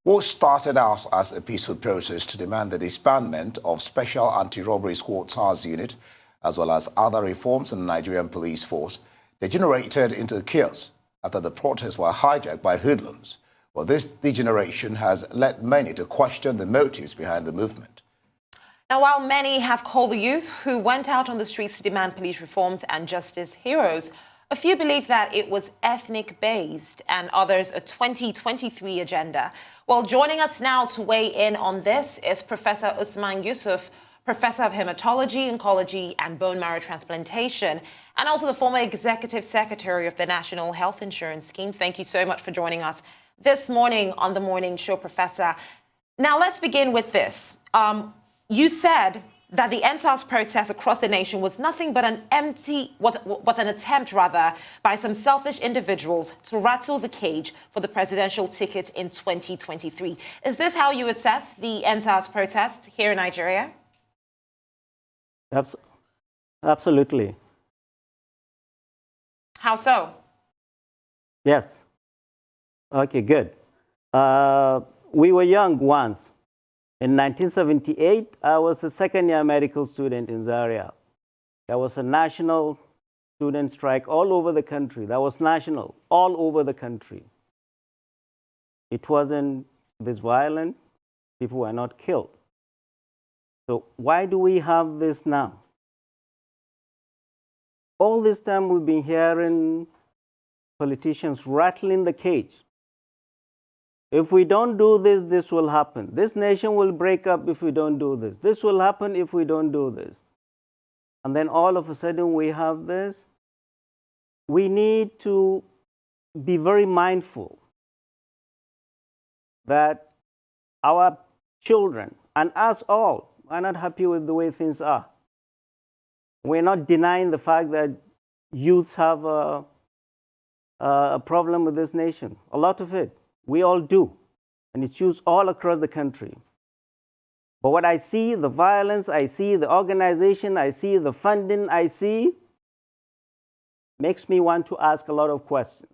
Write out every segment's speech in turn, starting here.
What started out as a peaceful protest to demand the disbandment of Special Anti-Robbery Squad SARS unit, as well as other reforms in the Nigerian police force, degenerated into chaos after the protests were hijacked by hoodlums. Well, this degeneration has led many to question the motives behind the movement. Now, while many have called the youth who went out on the streets to demand police reforms and justice heroes, a few believe that it was ethnic-based and others a 2023 agenda. Well, joining us now to weigh in on this is Professor YUSUF, Professor of Hematology, Oncology and Bone Marrow Transplantation, and also the former Executive Secretary of the National Health Insurance Scheme. Thank you so much for joining us this morning on The Morning Show, Professor. Now, let's begin with this. You said that the NSAS protest across the nation was nothing but an attempt by some selfish individuals to rattle the cage for the presidential ticket in 2023. Is this how you assess the NSAS protest here in Nigeria? Absolutely. How so? Yes. Okay, good. We were young once. In 1978, I was a second-year medical student in Zaria. There was a national student strike all over the country. That was national, all over the country. It wasn't this violent. People were not killed. So why do we have this now? All this time we've been hearing politicians rattling the cage. If we don't do this, this will happen. This nation will break up if we don't do this. This will happen if we don't do this. And then all of a sudden we have this. We need to be very mindful that our children and us all are not happy with the way things are. We're not denying the fact that youths have a problem with this nation, a lot of it. We all do, and it's used all across the country. But what I see, the violence, I see the organization, I see the funding, I see, makes me want to ask a lot of questions.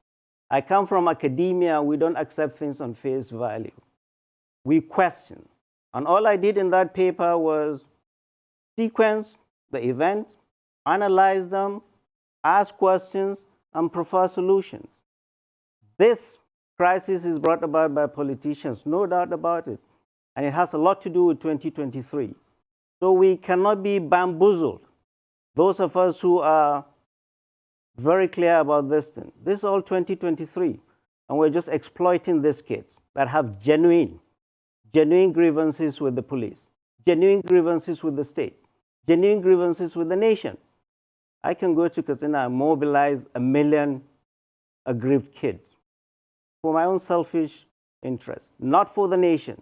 I come from academia. We don't accept things on face value. We question. And all I did in that paper was sequence the events, analyze them, ask questions, and propose solutions. This crisis is brought about by politicians, no doubt about it. And it has a lot to do with 2023. So we cannot be bamboozled. Those of us who are very clear about this thing, this is all 2023. And we're just exploiting these kids that have genuine grievances with the police, genuine grievances with the state, genuine grievances with the nation. I can go to Katsina and mobilize 1 million aggrieved kids for my own selfish interest, not for the nation.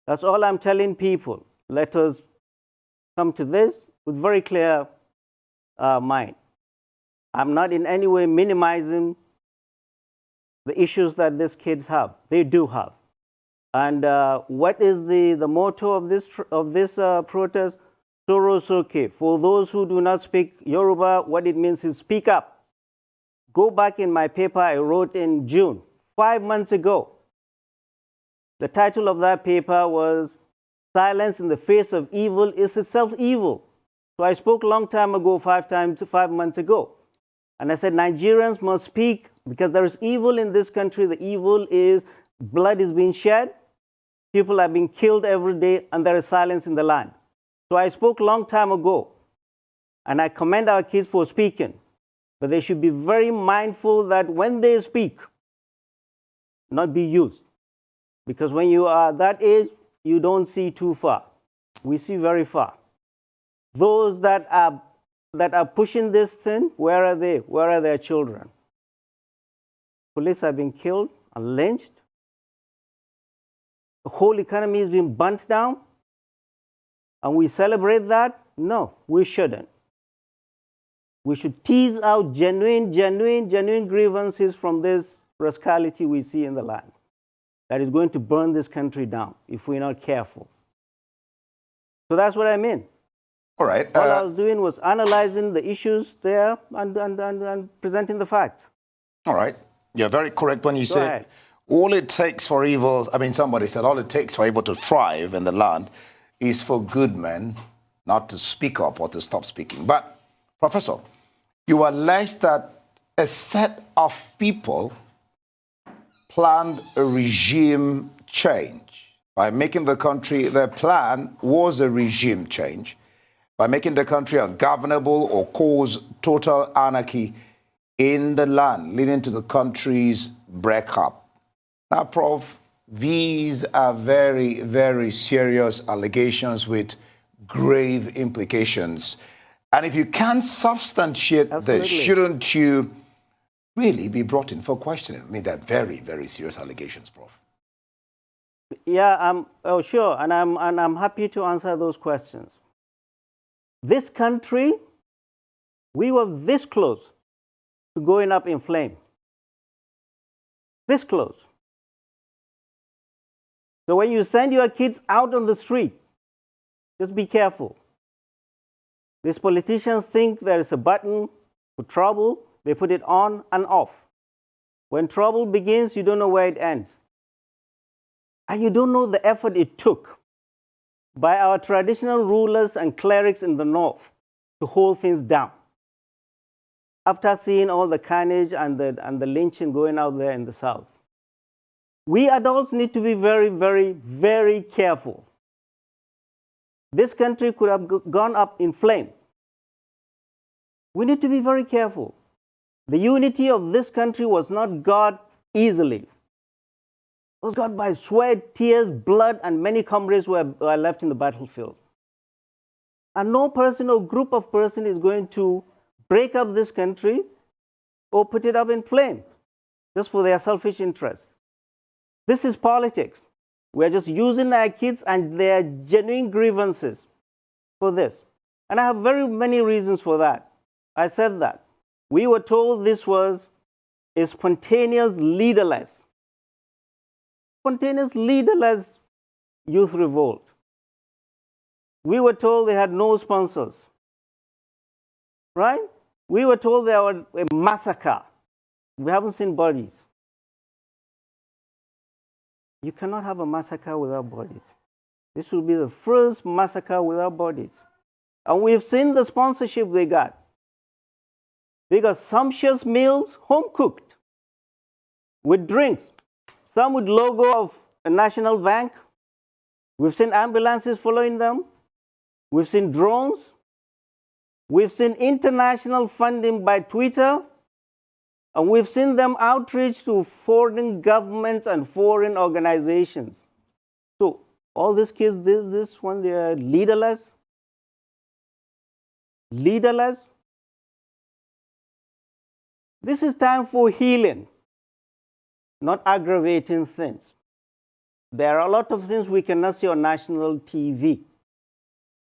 That's all I'm telling people. Let us come to this with very clear mind. I'm not in any way minimizing the issues that these kids have. They do have. And what is the motto of this protest? Soro Soke. For those who do not speak Yoruba, what it means is speak up. Go back in my paper I wrote in June. 5 months ago. The title of that paper was Silence in the Face of Evil is Itself Evil. So I spoke a long time ago, 5 months ago. And I said Nigerians must speak because there is evil in this country. The evil is blood is being shed, people are being killed every day, and there is silence in the land. So I spoke a long time ago. And I commend our kids for speaking. But they should be very mindful that when they speak, not be used. Because when you are that age, you don't see too far. We see very far. Those that are pushing this thing, where are they? Where are their children? Police are being killed and lynched. The whole economy is being burnt down. And we celebrate that? No, we shouldn't. We should tease out genuine grievances from this rascality we see in the land that is going to burn this country down if we're not careful. So that's what I mean. All right. All I was doing was analyzing the issues there and presenting the facts. All right. You're very correct when you say all it takes for evil, I mean, somebody said all it takes for evil to thrive in the land is for good men not to speak up or to stop speaking. But, Professor, you allege that a set of people planned a regime change by making the country, their plan was a regime change, by making the country ungovernable or cause total anarchy in the land, leading to the country's breakup. Now, Prof, these are very, very serious allegations with grave implications. And if you can't substantiate this, shouldn't you really be brought in for questioning? I mean, they're very, very serious allegations, Prof. Yeah, oh, sure, and I'm happy to answer those questions. This country, we were this close to going up in flame. This close. So when you send your kids out on the street, just be careful. These politicians think there is a button for trouble. They put it on and off. When trouble begins, you don't know where it ends. And you don't know the effort it took by our traditional rulers and clerics in the north to hold things down. After seeing all the carnage and the lynching going out there in the south. We adults need to be very, very, very careful. This country could have gone up in flame. We need to be very careful. The unity of this country was not got easily. It was got by sweat, tears, blood, and many comrades were left in the battlefield. And no person or group of persons is going to break up this country or put it up in flame just for their selfish interests. This is politics. We're just using our kids and their genuine grievances for this. And I have very many reasons for that. I said that. We were told this was a spontaneous, leaderless youth revolt. We were told they had no sponsors. Right? We were told there was a massacre. We haven't seen bodies. You cannot have a massacre without bodies. This will be the first massacre without bodies. And we've seen the sponsorship they got. They got sumptuous meals, home cooked, with drinks, some with logo of a national bank. We've seen ambulances following them. We've seen drones. We've seen international funding by Twitter. And we've seen them outreach to foreign governments and foreign organizations. So all these kids did this when they are leaderless. Leaderless. This is time for healing, not aggravating things. There are a lot of things we cannot see on national TV,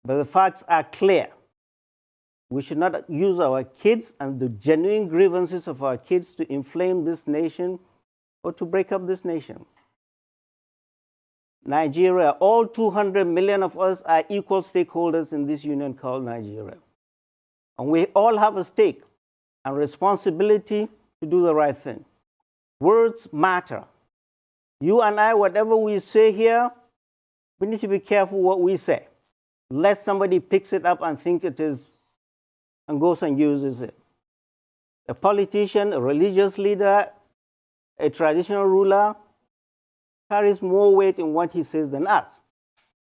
but the facts are clear. We should not use our kids and the genuine grievances of our kids to inflame this nation or to break up this nation. Nigeria, all 200 million of us are equal stakeholders in this union called Nigeria. And we all have a stake and responsibility to do the right thing. Words matter. You and I, whatever we say here, we need to be careful what we say, lest somebody picks it up and think it is and goes and uses it. A politician, a religious leader, a traditional ruler carries more weight in what he says than us.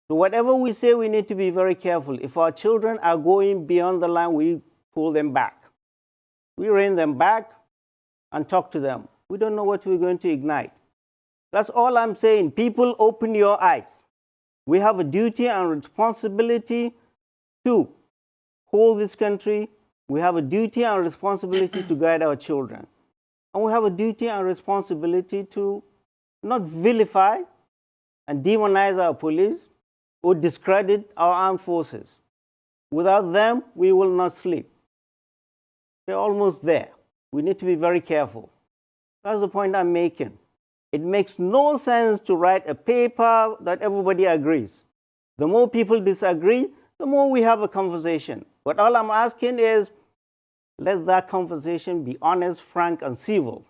So whatever we say, we need to be very careful. If our children are going beyond the line, we pull them back. We rein them back and talk to them. We don't know what we're going to ignite. That's all I'm saying. People, open your eyes. We have a duty and responsibility to hold this country. We have a duty and responsibility to guide our children. And we have a duty and responsibility to not vilify and demonize our police or discredit our armed forces. Without them, we will not sleep. We're almost there. We need to be very careful. That's the point I'm making. It makes no sense to write a paper that everybody agrees. The more people disagree, the more we have a conversation. But all I'm asking is, let that conversation be honest, frank, and civil.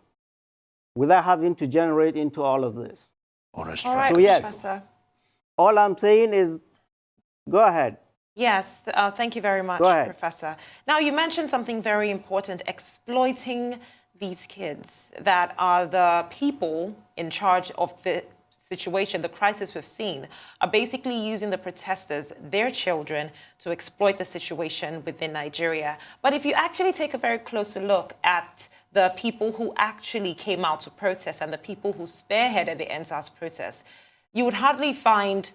without having to generate into all of this. Honest All right, So, yes. Professor. All I'm saying is, go ahead. Yes, thank you very much, Go ahead. Professor. Now, you mentioned something very important, exploiting these kids that are the people in charge of the situation, the crisis we've seen, are basically using the protesters, their children, to exploit the situation within Nigeria. But if you actually take a very closer look at the people who actually came out to protest and the people who spearheaded the NSAS protests, you would hardly find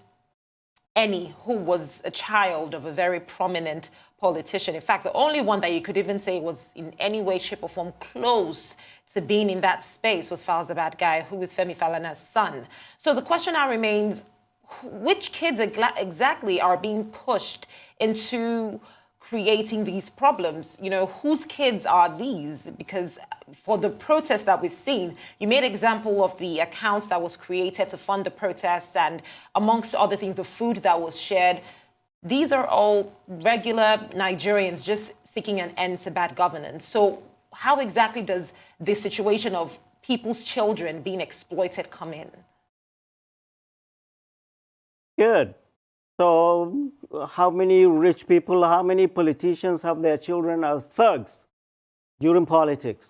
any who was a child of a very prominent politician. In fact, the only one that you could even say was in any way, shape, or form close to being in that space was Falz the Bad Guy, who is Femi Falana's son. So the question now remains, which kids exactly are being pushed into creating these problems? You know, whose kids are these? Because for the protests that we've seen, you made example of the accounts that was created to fund the protests and amongst other things, the food that was shared. These are all regular Nigerians just seeking an end to bad governance. So how exactly does this situation of people's children being exploited come in? Good. So how many rich people, how many politicians have their children as thugs during politics?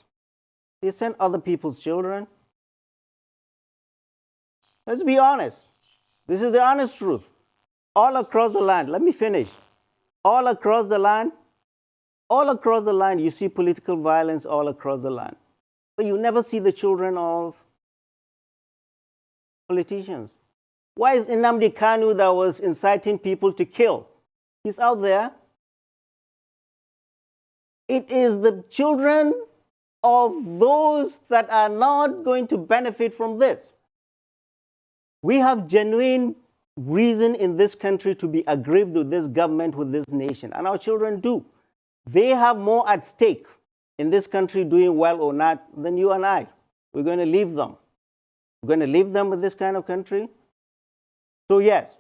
They send other people's children. Let's be honest. This is the honest truth. All across the land, let me finish. All across the land, you see political violence all across the land. But you never see the children of politicians. Why is Nnamdi Kanu that was inciting people to kill? He's out there. It is the children of those that are not going to benefit from this. We have genuine reason in this country to be aggrieved with this government, with this nation, and our children do. They have more at stake in this country doing well or not than you and I. We're going to leave them. We're going to leave them with this kind of country. So yes,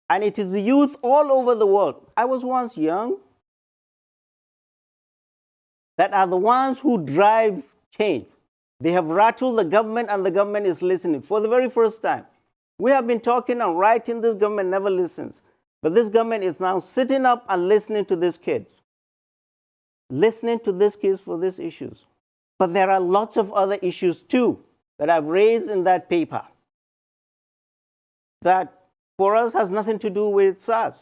and it is the youth all over the world. I was once young, that are the ones who drive change. They have rattled the government and the government is listening for the very first time. We have been talking and writing, this government never listens. But this government is now sitting up and listening to these kids. Listening to these kids for these issues. But there are lots of other issues too that I've raised in that paper that for us has nothing to do with SARS.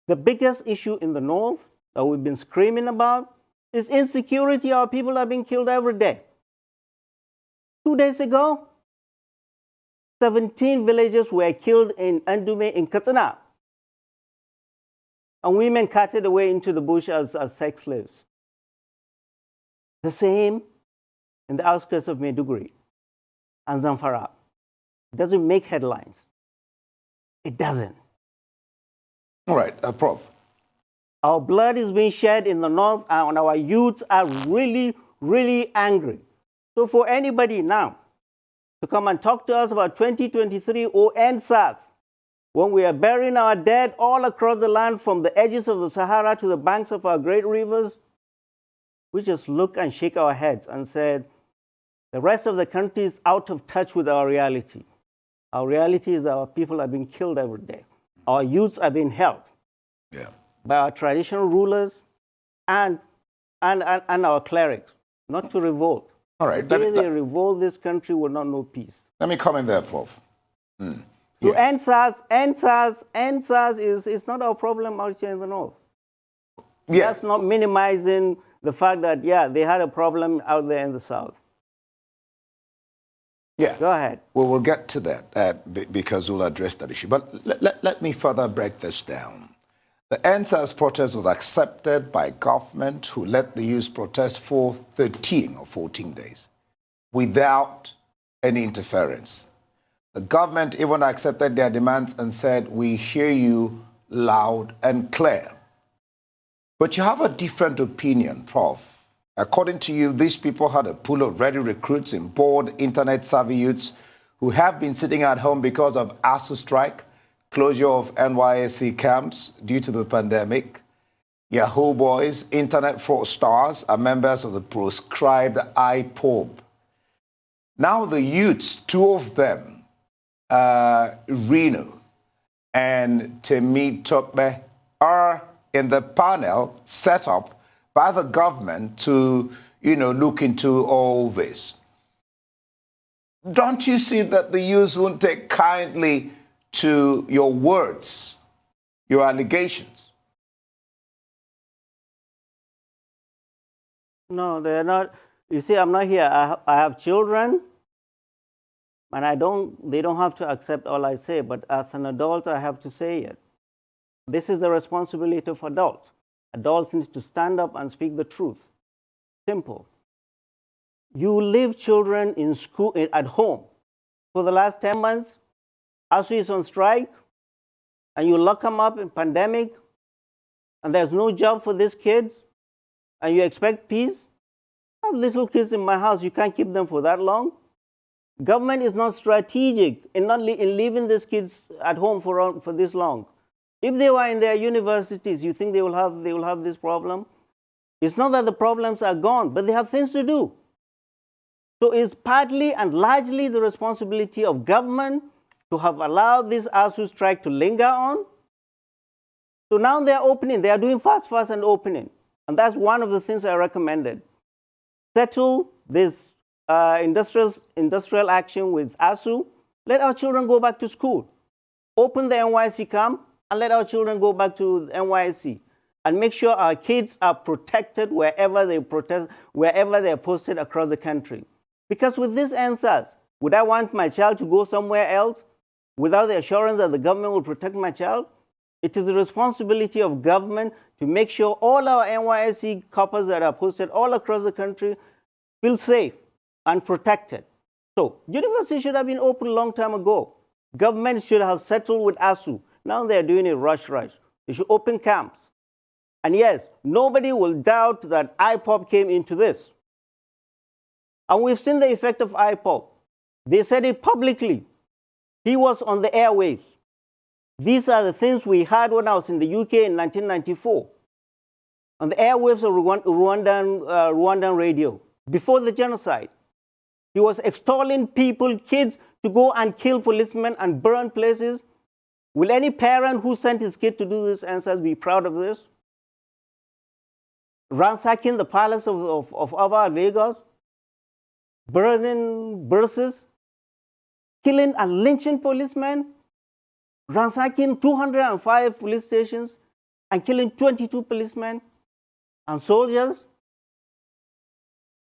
The biggest issue in the North that we've been screaming about is insecurity. Our people are being killed every day. 2 days ago, 17 villagers were killed in Andume in Katsina. And women carted away into the bush as sex slaves. The same in the outskirts of Maiduguri and Zamfara. It doesn't make headlines. It doesn't. All right, Prof. Our blood is being shed in the north, and our youths are really, really angry. So for anybody now to come and talk to us about 2023 or end SARS, when we are burying our dead all across the land from the edges of the Sahara to the banks of our great rivers, we just look and shake our heads and said, the rest of the country is out of touch with our reality. Our reality is our people are being killed every day. Our youths are being held by our traditional rulers and our clerics, not to revolt. All right. If they revolt, this country will not know peace. Let me come in there, Prof. To end SARS is not our problem out here in the north. That's not minimizing the fact that, they had a problem out there in the south. Yeah. Go ahead. Well, we'll get to that because we'll address that issue. But let me further break this down. The NSAS protest was accepted by government who let the youth protest for 13 or 14 days without any interference. The government even accepted their demands and said, we hear you loud and clear. But you have a different opinion, Prof. According to you, these people had a pool of ready recruits in bored, internet-savvy youths who have been sitting at home because of ASU strike, closure of NYSC camps due to the pandemic. Yahoo boys, internet fraudsters are members of the proscribed IPOB, Now the youths, two of them, Reno and Temi Tokbe, are in the panel set up by the government to, look into all this. Don't you see that the youths won't take kindly to your words, your allegations? No, they're not. You see, I'm not here. I have children, and they don't have to accept all I say, but as an adult, I have to say it. This is the responsibility of adults. Adults need to stand up and speak the truth. Simple. You leave children in school, at home for the last 10 months. ASU is on strike, and you lock them up in pandemic, and there's no job for these kids, and you expect peace. I have little kids in my house. You can't keep them for that long. Government is not strategic in leaving these kids at home for this long. If they were in their universities, you think they will have this problem? It's not that the problems are gone, but they have things to do. So it's partly and largely the responsibility of government to have allowed this ASU strike to linger on. So now they're opening. They are doing fast and opening. And that's one of the things I recommended. Settle this industrial action with ASU. Let our children go back to school. Open the NYSC camp and let our children go back to NYSC. And make sure our kids are protected wherever they're posted across the country. Because with these answers, would I want my child to go somewhere else without the assurance that the government will protect my child? It is the responsibility of government to make sure all our NYSC coppers that are posted all across the country feel safe and protected. So universities should have been opened a long time ago. Government should have settled with ASU. Now they're doing it rush. They should open camps. And yes, nobody will doubt that IPOP came into this. And we've seen the effect of IPOP. They said it publicly. He was on the airwaves. These are the things we heard when I was in the UK in 1994. On the airwaves of Rwandan radio, before the genocide. He was extolling people, kids, to go and kill policemen and burn places. Will any parent who sent his kid to do this answers be proud of this? Ransacking the palace of Ava Vegas, burning buses, killing and lynching policemen, ransacking 205 police stations and killing 22 policemen and soldiers.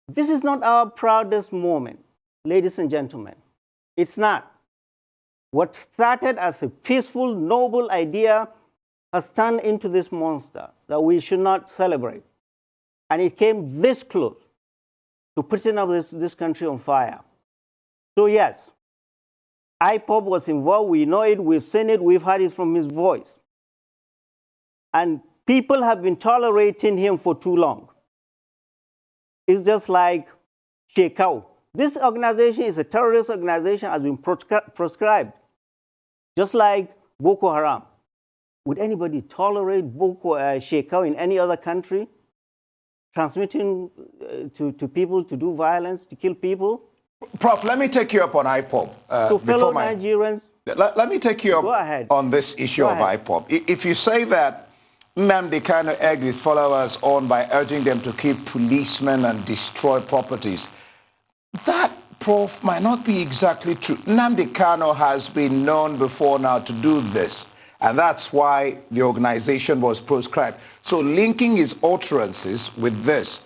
This is not our proudest moment, ladies and gentlemen. It's not. What started as a peaceful, noble idea has turned into this monster that we should not celebrate. And it came this close to putting up this country on fire. So yes, IPOP was involved. We know it. We've seen it. We've heard it from his voice. And people have been tolerating him for too long. It's just like Shekau. This organization is a terrorist organization, has been proscribed, just like Boko Haram. Would anybody tolerate Shekau in any other country? Transmitting to people to do violence, to kill people? Prof, let me take you up on IPOP. So fellow Nigerians, let me take you up on this issue of IPOP. If you say that Nnamdi Kanu egged his followers on by urging them to kill policemen and destroy properties, that, Prof, might not be exactly true. Nnamdi Kanu has been known before now to do this, and that's why the organization was proscribed. So linking his utterances with this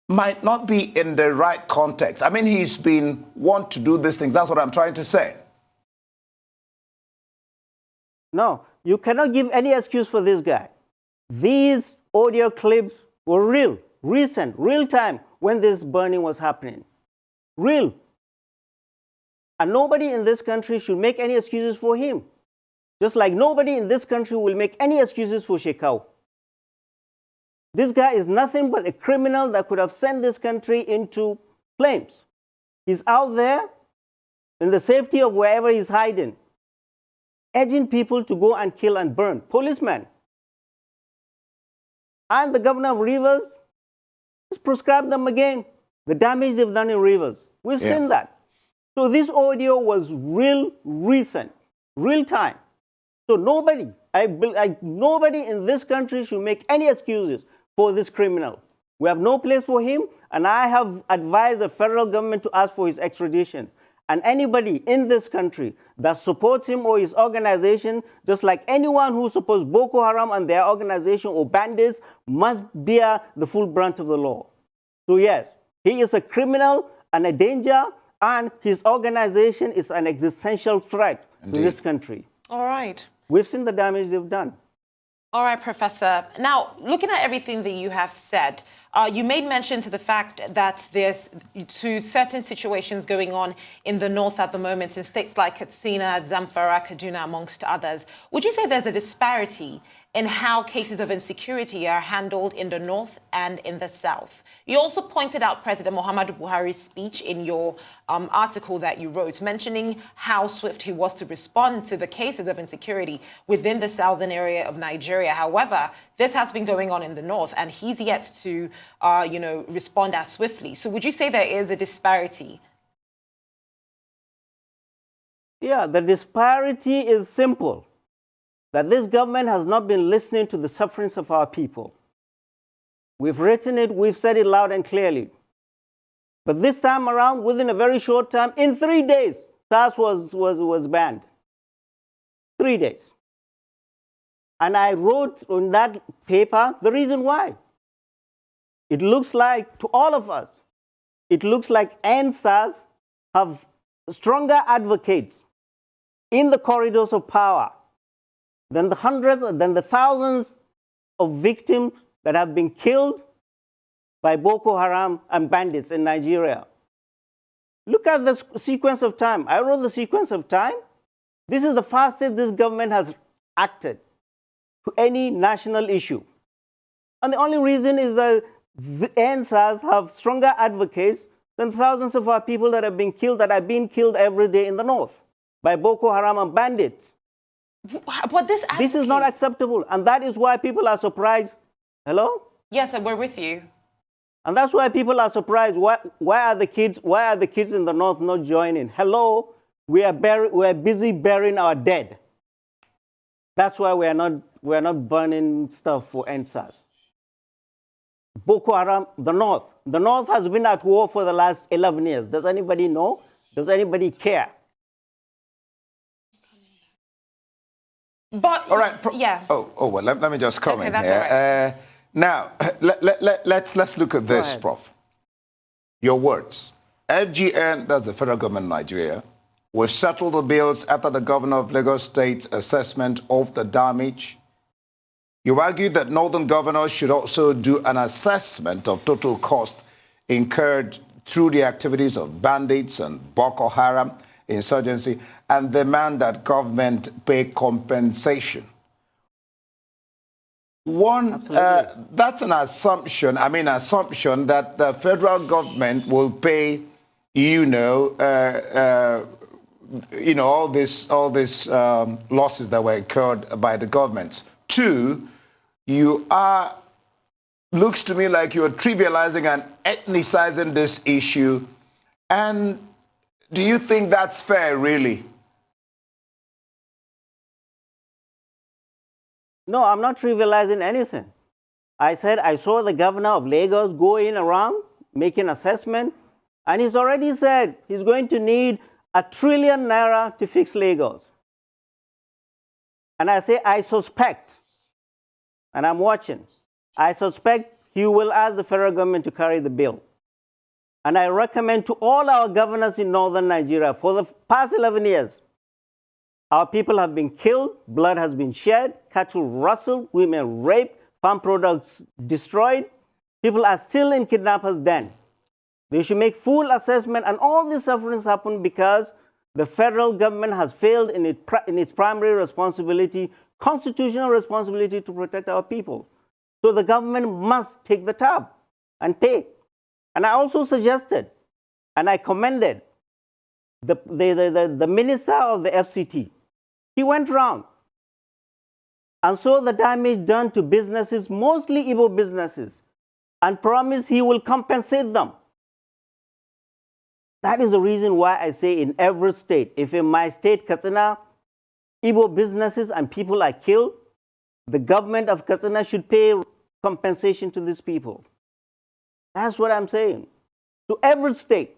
might not be in the right context. I mean, he's been want to do these things. That's what I'm trying to say. No, you cannot give any excuse for this guy. These audio clips were real, recent, real time when this burning was happening. Real. And nobody in this country should make any excuses for him. Just like nobody in this country will make any excuses for Shekau. This guy is nothing but a criminal that could have sent this country into flames. He's out there in the safety of wherever he's hiding, urging people to go and kill and burn policemen. And the governor of Rivers has proscribed them again. The damage they've done in Rivers. We've seen that. So this audio was recent, real time. So nobody in this country should make any excuses for this criminal. We have no place for him, and I have advised the federal government to ask for his extradition. And anybody in this country that supports him or his organization, just like anyone who supports Boko Haram and their organization or bandits, must bear the full brunt of the law. So yes, he is a criminal and a danger, and his organization is an existential threat to this country. All right. We've seen the damage they've done. All right, Professor. Now, looking at everything that you have said, you made mention to the fact that there's certain situations going on in the north at the moment in states like Katsina, Zamfara, Kaduna, amongst others. Would you say there's a disparity in how cases of insecurity are handled in the north and in the south? You also pointed out President Muhammadu Buhari's speech in your article that you wrote, mentioning how swift he was to respond to the cases of insecurity within the southern area of Nigeria. However, this has been going on in the north, and he's yet to, respond as swiftly. So would you say there is a disparity? Yeah, the disparity is simple. That this government has not been listening to the sufferings of our people. We've written it, we've said it loud and clearly. But this time around, within a very short time, in 3 days, SARS was banned. 3 days. And I wrote on that paper the reason why. It looks like, to all of us, it looks like SARS have stronger advocates in the corridors of power than the thousands of victims that have been killed by Boko Haram and bandits in Nigeria. Look at the sequence of time. I wrote the sequence of time. This is the fastest this government has acted to any national issue. And the only reason is that the NSAS have stronger advocates than thousands of our people that have been killed, that are being killed every day in the north by Boko Haram and bandits. But this is not acceptable, and that is why people are surprised. Hello? Yes, we're with you. And that's why people are surprised. Why are the kids in the north not joining? Hello? We are busy burying our dead. That's why we are not burning stuff for NSAS. Boko Haram, the north has been at war for the last 11 years. Does anybody know? Does anybody care? But all right, yeah. Well, let me just comment okay, here. Right. Now, let's look at this, Prof. Your words. FGN, that's the federal government of Nigeria, will settle the bills after the governor of Lagos State's assessment of the damage. You argue that northern governors should also do an assessment of total cost incurred through the activities of bandits and Boko Haram insurgency, and demand that government pay compensation. That's an assumption. Assumption that the federal government will pay, all these losses that were incurred by the governments. Two, looks to me like you're trivializing and ethnicizing this issue. And do you think that's fair, really? No, I'm not trivializing anything. I said I saw the governor of Lagos going around making assessment, and he's already said he's going to need ₦1 trillion to fix Lagos. And I say I suspect, and I'm watching, I suspect he will ask the federal government to carry the bill. And I recommend to all our governors in northern Nigeria, for the past 11 years, our people have been killed, blood has been shed, cattle rustled, women raped, farm products destroyed. People are still in kidnappers' den. They should make full assessment, and all these sufferings happen because the federal government has failed in its primary responsibility, constitutional responsibility to protect our people. So the government must take the tab and pay. And I also suggested, and I commended the minister of the FCT. He went around and saw the damage done to businesses, mostly Igbo businesses, and promised he will compensate them. That is the reason why I say in every state, if in my state, Katsina, Igbo businesses and people are killed, the government of Katsina should pay compensation to these people. That's what I'm saying. So every state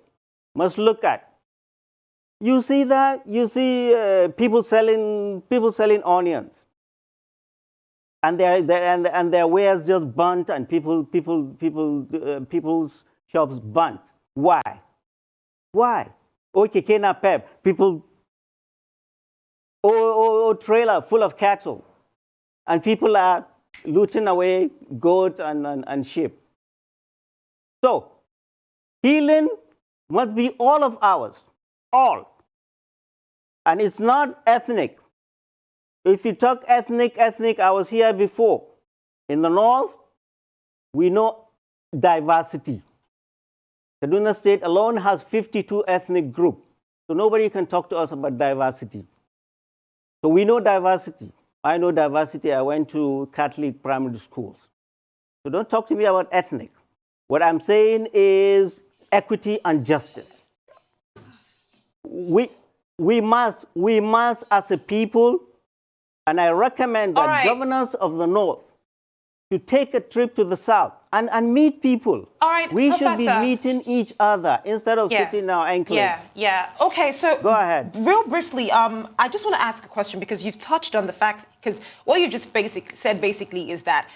must look at. You see that? You see people selling onions, and their wares just burnt, and people's shops burnt. Why? Why? Okay, Kena Pep, people, trailer full of cattle, and people are looting away goats and sheep. So, healing must be all of ours, all. And it's not ethnic. If you talk ethnic, I was here before. In the north, we know diversity. Kaduna State alone has 52 ethnic groups. So nobody can talk to us about diversity. So we know diversity. I know diversity. I went to Catholic primary schools. So don't talk to me about ethnic. What I'm saying is equity and justice. We must as a people, and I recommend that governors of the north to take a trip to the south and meet people. All right, we Professor, should be meeting each other instead of sitting in our enclave. Yeah. Okay, so go ahead. Real briefly, I just want to ask a question because you've touched on the fact, because what you just said is that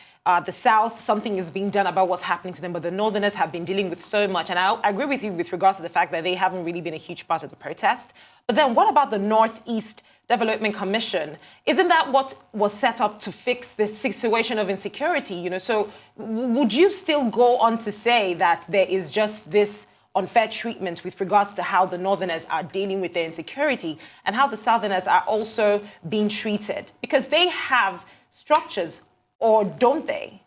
the South, something is being done about what's happening to them, but the Northerners have been dealing with so much. And I agree with you with regards to the fact that they haven't really been a huge part of the protest. But then what about the Northeast Development Commission? Isn't that what was set up to fix this situation of insecurity? You know, so would you still go on to say that there is just this unfair treatment with regards to how the Northerners are dealing with their insecurity and how the Southerners are also being treated? Because they have structures, or don't they?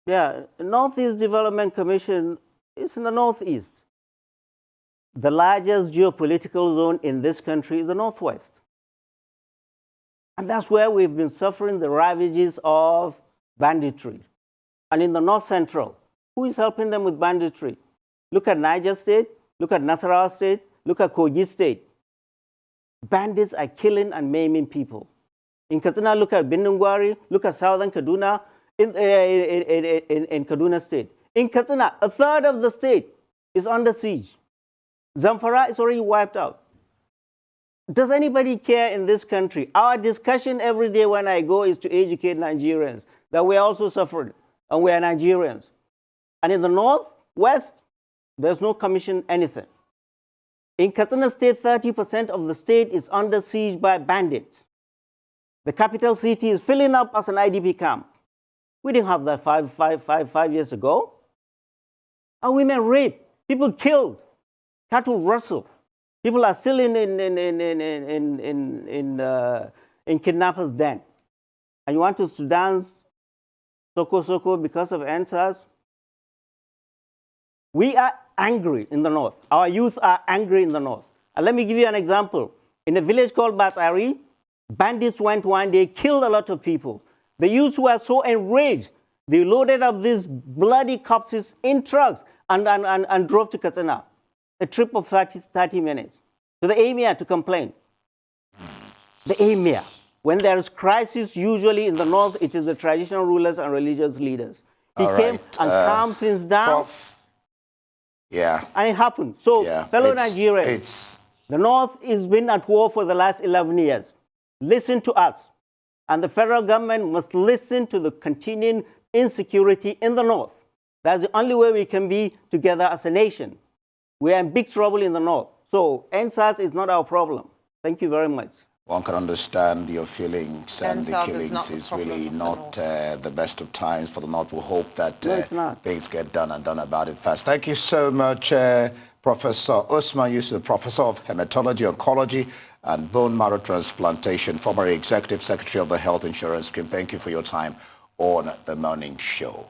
Yeah, the Northeast Development Commission is in the Northeast. The largest geopolitical zone in this country is the Northwest. And that's where we've been suffering the ravages of banditry. And in the North Central, who is helping them with banditry? Look at Niger State, look at Nasarawa State, look at Kogi State. Bandits are killing and maiming people. In Katsina, look at Bindungwari, look at Southern Kaduna, in Kaduna State. In Katsina, a third of the state is under siege. Zamfara is already wiped out. Does anybody care in this country? Our discussion every day when I go is to educate Nigerians that we are also suffering and we are Nigerians. And in the Northwest, there's no commission anything. In Katsina State, 30% of the state is under siege by bandits. The capital city is filling up as an IDP camp. We didn't have that five years ago. Our women raped, people killed, cattle rustled. People are still in kidnappers' den. And you want to dance soko because of answers? We are angry in the north. Our youth are angry in the north. And let me give you an example. In a village called Batsari, bandits went one day, killed a lot of people. The youths were so enraged, they loaded up these bloody corpses in trucks and drove to Katsina. A trip of 30 minutes. To the emir to complain. The emir. When there is crisis, usually in the north, it is the traditional rulers and religious leaders. He came and calmed things down. Prof. Yeah. And it happened. So, fellow Nigerians, the north has been at war for the last 11 years. Listen to us. And the federal government must listen to the continuing insecurity in the north. That's the only way we can be together as a nation. We are in big trouble in the north. So, NSAS is not our problem. Thank you very much. One can understand your feelings, and the killings is really not the best of times for the North. We hope that things get done and done about it fast. Thank you so much, Professor Usman YUSUF, Professor of Hematology, Oncology, and Bone Marrow Transplantation, former Executive Secretary of the Health Insurance Scheme. Thank you for your time on The Morning Show.